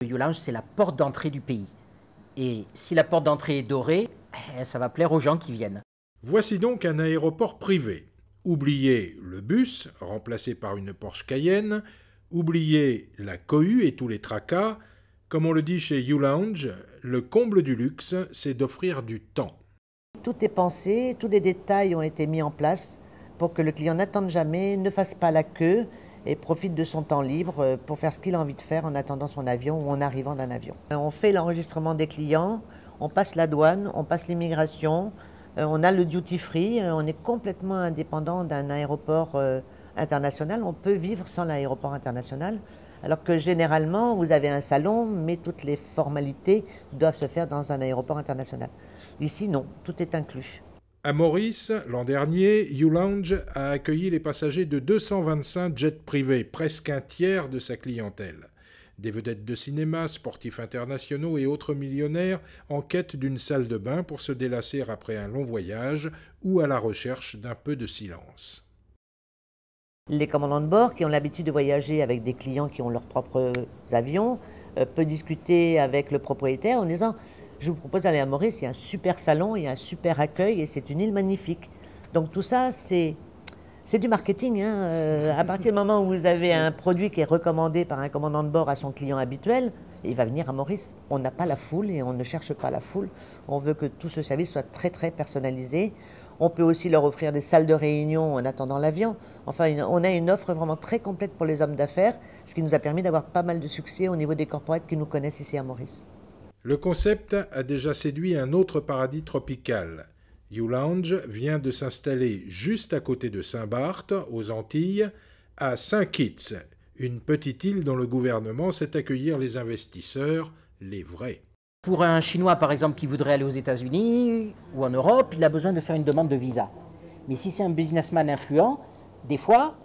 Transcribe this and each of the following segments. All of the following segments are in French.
Le U-Lounge, c'est la porte d'entrée du pays. Et si la porte d'entrée est dorée, ça va plaire aux gens qui viennent. Voici donc un aéroport privé. Oubliez le bus, remplacé par une Porsche Cayenne, oubliez la cohue et tous les tracas. Comme on le dit chez U-Lounge, le comble du luxe, c'est d'offrir du temps. Tout est pensé, tous les détails ont été mis en place pour que le client n'attende jamais, ne fasse pas la queue et profite de son temps libre pour faire ce qu'il a envie de faire en attendant son avion ou en arrivant d'un avion. On fait l'enregistrement des clients, on passe la douane, on passe l'immigration, on a le duty free, on est complètement indépendant d'un aéroport international. On peut vivre sans l'aéroport international, alors que généralement vous avez un salon, mais toutes les formalités doivent se faire dans un aéroport international. Ici, non, tout est inclus. À Maurice, l'an dernier, U-Lounge a accueilli les passagers de 225 jets privés, presque un tiers de sa clientèle. Des vedettes de cinéma, sportifs internationaux et autres millionnaires en quête d'une salle de bain pour se délasser après un long voyage ou à la recherche d'un peu de silence. Les commandants de bord qui ont l'habitude de voyager avec des clients qui ont leurs propres avions peuvent discuter avec le propriétaire en disant « Je vous propose d'aller à Maurice, il y a un super salon, il y a un super accueil et c'est une île magnifique. » Donc tout ça, c'est du marketing. À partir du moment où vous avez un produit qui est recommandé par un commandant de bord à son client habituel, il va venir à Maurice. On n'a pas la foule et on ne cherche pas la foule. On veut que tout ce service soit très très personnalisé. On peut aussi leur offrir des salles de réunion en attendant l'avion. Enfin, on a une offre vraiment très complète pour les hommes d'affaires, ce qui nous a permis d'avoir pas mal de succès au niveau des corporates qui nous connaissent ici à Maurice. Le concept a déjà séduit un autre paradis tropical. U-Lounge vient de s'installer juste à côté de Saint-Barth, aux Antilles, à Saint-Kitts, une petite île dont le gouvernement sait accueillir les investisseurs, les vrais. Pour un Chinois, par exemple, qui voudrait aller aux États-Unis ou en Europe, il a besoin de faire une demande de visa. Mais si c'est un businessman influent, des fois,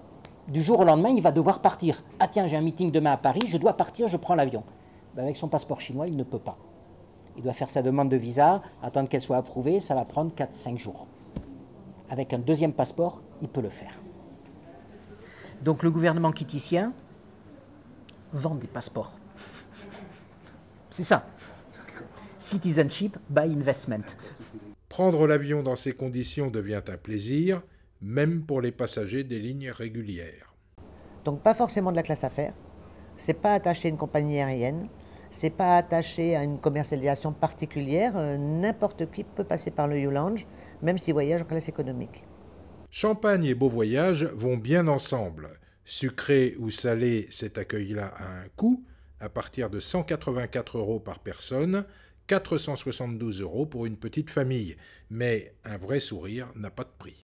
du jour au lendemain, il va devoir partir. Ah tiens, j'ai un meeting demain à Paris, je dois partir, je prends l'avion. Ben avec son passeport chinois, il ne peut pas. Il doit faire sa demande de visa, attendre qu'elle soit approuvée, ça va prendre 4-5 jours. Avec un deuxième passeport, il peut le faire. Donc le gouvernement quittitien vend des passeports. C'est ça. Citizenship by investment. Prendre l'avion dans ces conditions devient un plaisir, même pour les passagers des lignes régulières. Donc pas forcément de la classe affaires, c'est pas attaché à une compagnie aérienne, c'est pas attaché à une commercialisation particulière, n'importe qui peut passer par le U-Lounge, même s'il voyage en classe économique. Champagne et beau voyage vont bien ensemble. Sucré ou salé, cet accueil-là a un coût, à partir de 184 € par personne, 472 € pour une petite famille. Mais un vrai sourire n'a pas de prix.